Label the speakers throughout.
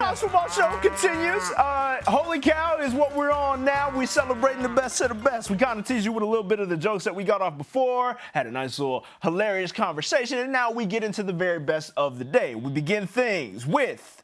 Speaker 1: College Football Show continues. Holy cow is what we're on now. We're celebrating the best of the best. We kind of teased you with a little bit of the jokes that we got off before, had a nice little hilarious conversation, and now we get into the very best of the day. We begin things with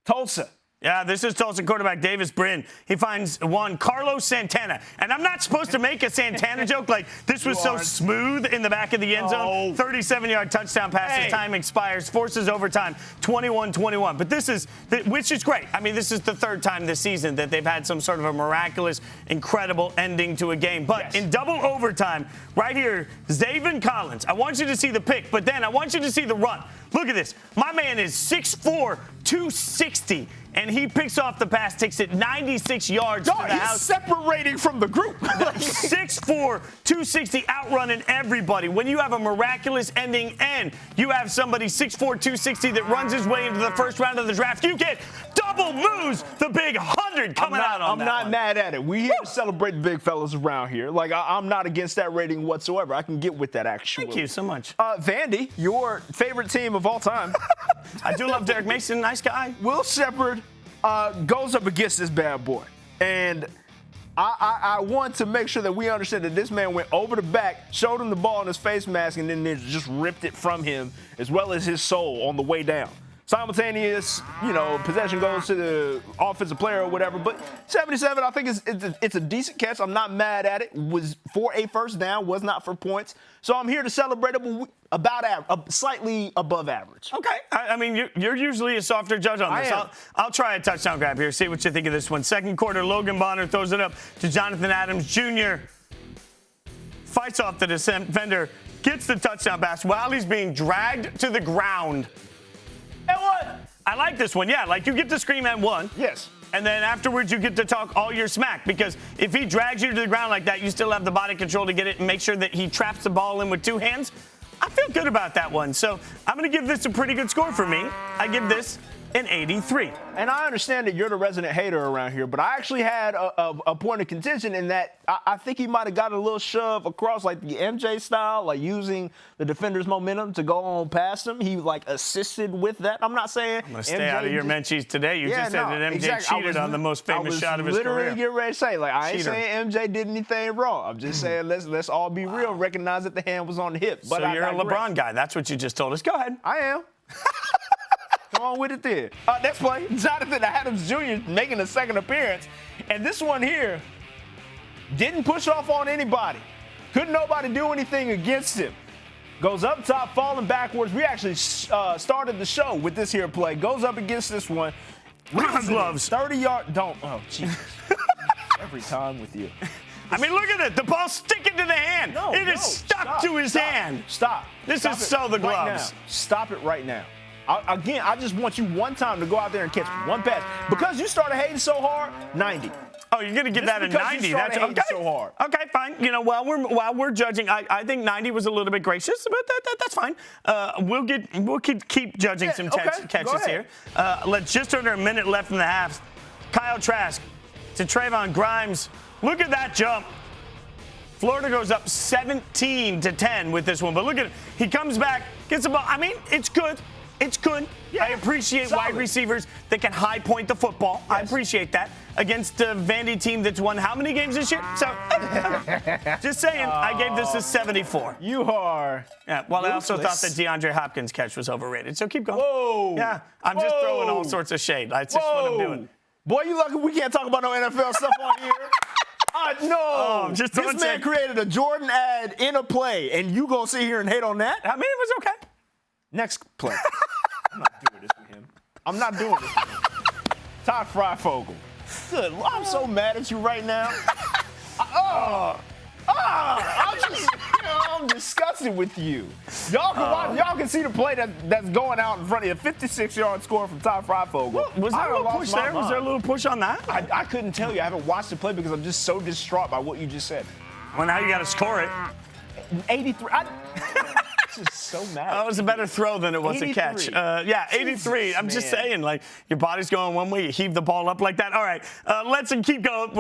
Speaker 1: Tulsa.
Speaker 2: Yeah, this is Tulsa quarterback Davis Brin. He finds one Carlos Santana. And I'm not supposed to make a Santana joke like this was so smooth in the back of the end zone. 37-yard touchdown pass as time expires, forces overtime, 21-21. But this is, which is great. I mean, this is the third time this season that they've had some sort of a miraculous, incredible ending to a game. But in double overtime, right here, Zaven Collins. I want you to see the pick, but then I want you to see the run. Look at this. My man is 6'4", 260. And he picks off the pass, takes it 96 yards to the house.
Speaker 1: He's separating from the group.
Speaker 2: 6'4", 260, outrunning everybody. When you have a miraculous ending and you have somebody 6'4", 260 that runs his way into the first round of the draft, you get double moves, the big 100 coming out on that.
Speaker 1: I'm not mad at it. We here to celebrate the big fellas around here. Like, I'm not against that rating whatsoever. I can get with that, actually.
Speaker 2: Thank you so much.
Speaker 1: Vandy, your favorite team of all time.
Speaker 2: I do love Derek Mason, nice guy.
Speaker 1: Will Shepherd goes up against this bad boy. And I want to make sure that we understand that this man went over the back, showed him the ball in his face mask, and then they just ripped it from him, as well as his soul on the way down. Simultaneous, possession goes to the offensive player or whatever. But 77, I think it's a decent catch. I'm not mad at it. Was for a first down, was not for points. So I'm here to celebrate it about slightly above average.
Speaker 2: Okay. I mean, you're usually a softer judge on this. I'll try a touchdown grab here, see what you think of this one. Second quarter, Logan Bonner throws it up to Jonathan Adams Jr. Fights off the defender, gets the touchdown pass while he's being dragged to the ground. And what? I like this one, yeah. Like, you get to scream at one.
Speaker 1: Yes.
Speaker 2: And then afterwards, you get to talk all your smack. Because if he drags you to the ground like that, you still have the body control to get it and make sure that he traps the ball in with two hands. I feel good about that one. So I'm going to give this a pretty good score for me. I give this an 83.
Speaker 1: And I understand that you're the resident hater around here, but I actually had a point of contention in that I think he might have got a little shove across, like the MJ style, like using the defender's momentum to go on past him. He, assisted with that. I'm not saying
Speaker 2: I'm going to stay out of your Menchie's today. You just said that MJ cheated on the most famous shot of his career.
Speaker 1: I was literally getting ready to say, I ain't saying MJ did anything wrong. I'm just saying let's all be real, recognize that the hand was on the hip.
Speaker 2: But so you're a LeBron guy. That's what you just told us. Go ahead.
Speaker 1: I am. Come on with it then. Next play, Jonathan Adams Jr. making a second appearance. And this one here didn't push off on anybody. Couldn't nobody do anything against him. Goes up top, falling backwards. We actually started the show with this here play. Goes up against this one.
Speaker 2: Gloves.
Speaker 1: 30-yard. Don't. Oh, Jesus. Every time with you.
Speaker 2: I mean, look at it. The ball's sticking to the hand. It is stuck to his hand.
Speaker 1: Stop.
Speaker 2: This is so the gloves.
Speaker 1: Stop it right now. Again, I just want you one time to go out there and catch one pass. Because you started hating so hard, 90.
Speaker 2: Oh, you're going to give that a 90. That's okay.
Speaker 1: So hard.
Speaker 2: Okay, fine. While we're judging, I think 90 was a little bit gracious, but that's fine. We'll keep judging some catches here. Let's just under a minute left in the half. Kyle Trask to Trayvon Grimes. Look at that jump. Florida goes up 17-10 with this one, but look at it. He comes back, gets the ball. I mean, it's good. It's good. Yeah, I appreciate wide receivers that can high point the football. Yes. I appreciate that against a Vandy team that's won how many games this year? So, just saying, I gave this a 74.
Speaker 1: You are.
Speaker 2: Yeah. Well, I also thought that DeAndre Hopkins' catch was overrated. So keep going.
Speaker 1: Whoa.
Speaker 2: Yeah. I'm just throwing all sorts of shade. That's just what I'm doing.
Speaker 1: Boy, you lucky we can't talk about no NFL stuff on here. No. This man created a Jordan ad in a play, and you gonna sit here and hate on that?
Speaker 2: I mean, it was okay.
Speaker 1: Next play. I'm not doing this with him. I'm not doing this with him. Todd Fryfogle. Good. I'm so mad at you right now. I'm disgusted with you. Y'all can see the play that's going out in front of you. 56-yard score from Todd Fryfogle.
Speaker 2: Was there a little push there? Was there a little push on that?
Speaker 1: I couldn't tell you. I haven't watched the play because I'm just so distraught by what you just said.
Speaker 2: Well, now you got to score it.
Speaker 1: 83. This is so mad.
Speaker 2: That was a better throw than it was 83. A catch. 83. I'm just saying, your body's going one way, you heave the ball up like that. All right, let's keep going.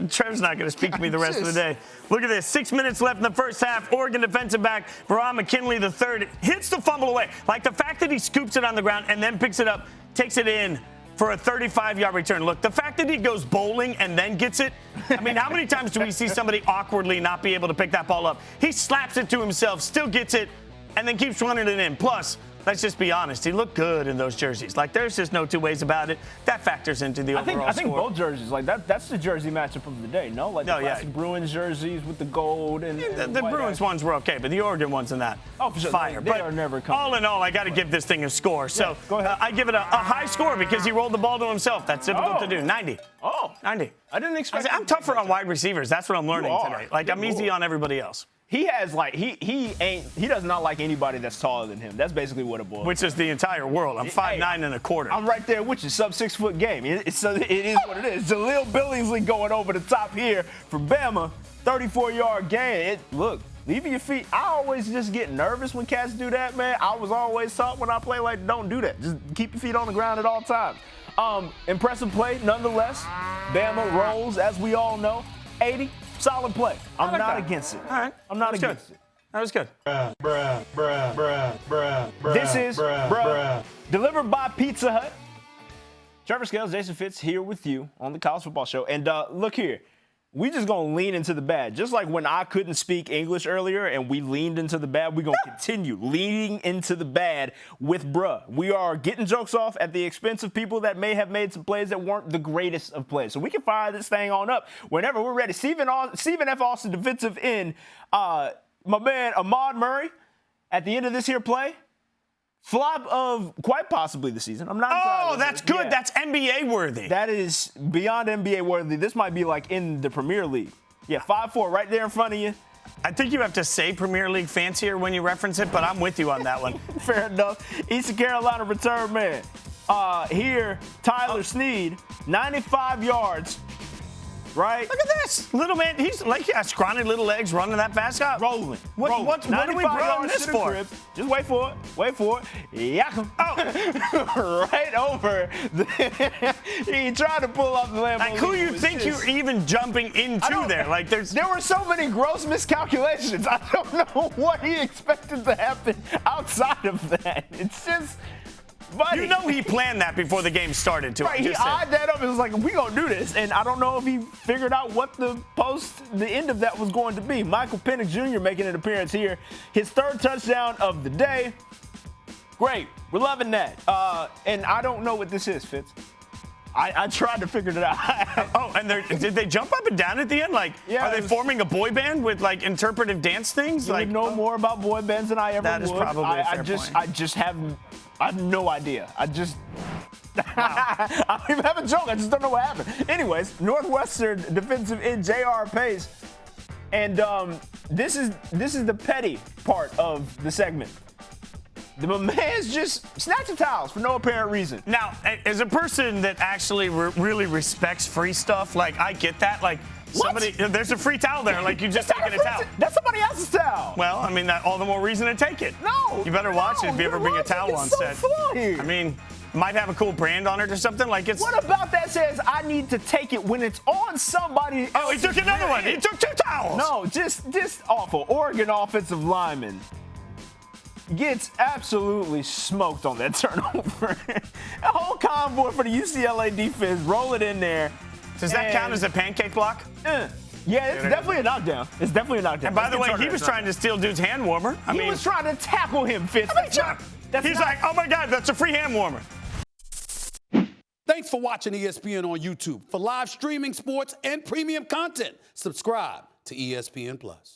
Speaker 2: Trevor's not going to speak to me the rest of the day. Look at this. 6 minutes left in the first half. Oregon defensive back Veron McKinley III hits the fumble away. Like the fact that he scoops it on the ground and then picks it up, takes it in for a 35-yard return. Look, the fact that he goes bowling and then gets it, I mean, how many times do we see somebody awkwardly not be able to pick that ball up? He slaps it to himself, still gets it, and then keeps running it in. Plus, let's just be honest, he looked good in those jerseys. Like, there's just no two ways about it. That factors into the overall score.
Speaker 1: I think both jerseys, like, that's the jersey matchup of the day, no? Like, the classic Bruins jerseys with the gold and
Speaker 2: the Bruins ones were okay, but the Oregon ones and that,
Speaker 1: for sure.
Speaker 2: fire.
Speaker 1: They are never coming.
Speaker 2: All in all, I got to give this thing a score. So
Speaker 1: go ahead.
Speaker 2: I give it a high score because he rolled the ball to himself. That's difficult to do. 90. 90.
Speaker 1: I didn't expect.
Speaker 2: I'm tougher on wide receivers. That's what I'm learning today. Like, I'm easy on everybody else.
Speaker 1: He has he does not like anybody that's taller than him. That's basically what it boils.
Speaker 2: Which is the entire world. I'm 5'9" and a quarter.
Speaker 1: I'm right there with you. Sub 6 foot game. It is what it is. Jaleel Billingsley going over the top here for Bama. 34-yard gain. Look, leaving your feet. I always just get nervous when cats do that, man. I was always taught when I play, like, don't do that. Just keep your feet on the ground at all times. Impressive play nonetheless. Bama rolls, as we all know. 80. Solid play. I'm not against it.
Speaker 2: All right.
Speaker 1: I'm not against it.
Speaker 2: That was good.
Speaker 1: This is delivered by Pizza Hut. Treavor Scales, Jason Fitz here with you on the College Football Show. And look here. We just going to lean into the bad. Just like when I couldn't speak English earlier and we leaned into the bad, we're going to continue leaning into the bad with bruh. We are getting jokes off at the expense of people that may have made some plays that weren't the greatest of plays. So we can fire this thing on up whenever we're ready. Stephen F. Austin, defensive end. My man Ahmad Murray, at the end of this here play, flop of quite possibly the season. I'm not.
Speaker 2: Oh, that's good. Yeah. That's NBA worthy.
Speaker 1: That is beyond NBA worthy. This might be like in the Premier League. Yeah, 5'4", right there in front of you.
Speaker 2: I think you have to say Premier League fancier when you reference it, but I'm with you on that one.
Speaker 1: Fair enough. Eastern Carolina return man. Here, Tyler Snead, 95 yards. Right?
Speaker 2: Look at this. Little man, he's like, scrawny little legs running that fast out.
Speaker 1: Rolling.
Speaker 2: What are we running this for?
Speaker 1: Just wait for it. Wait for it. Yakum. Oh. Right over. He tried to pull off the Lambo.
Speaker 2: Like, who you think you're even jumping into there? Like, there
Speaker 1: were so many gross miscalculations. I don't know what he expected to happen outside of that. It's just... Buddy.
Speaker 2: You know he planned that before the game started, too.
Speaker 1: Right, he eyed that up and was like, we going to do this. And I don't know if he figured out what the end of that was going to be. Michael Penix Jr. making an appearance here. His third touchdown of the day. Great. We're loving that. And I don't know what this is, Fitz. I tried to figure it out.
Speaker 2: And did they jump up and down at the end? Like, are they forming a boy band with, like, interpretive dance things?
Speaker 1: You know more about boy bands than I ever would.
Speaker 2: That is probably a fair point.
Speaker 1: I have no idea. I don't even have a joke. I just don't know what happened. Anyways, Northwestern defensive end J.R. Pace. And this is the petty part of the segment. The man's just snatching towels for no apparent reason.
Speaker 2: Now, as a person that actually really respects free stuff, like, I get that. Like, there's a free towel there. Like, you just taking a towel.
Speaker 1: That's somebody else's towel.
Speaker 2: Well, I mean, all the more reason to take it.
Speaker 1: No.
Speaker 2: You better watch it if you ever bring a towel on set. I mean, might have a cool brand on it or something. Like, it's.
Speaker 1: What about that says I need to take it when it's on somebody else's?
Speaker 2: Oh, he took another one. He took 2 towels.
Speaker 1: No, just awful. Oregon offensive lineman gets absolutely smoked on that turnover. A whole convoy for the UCLA defense, roll it in there.
Speaker 2: Does that count as a pancake block?
Speaker 1: Yeah, it's definitely a knockdown. It's definitely a knockdown.
Speaker 2: And by the way, he was trying to steal dude's hand warmer.
Speaker 1: He was trying to tackle him, Fitz.
Speaker 2: He's like, oh my God, that's a free hand warmer.
Speaker 3: Thanks for watching ESPN on YouTube. For live streaming sports and premium content, subscribe to ESPN+.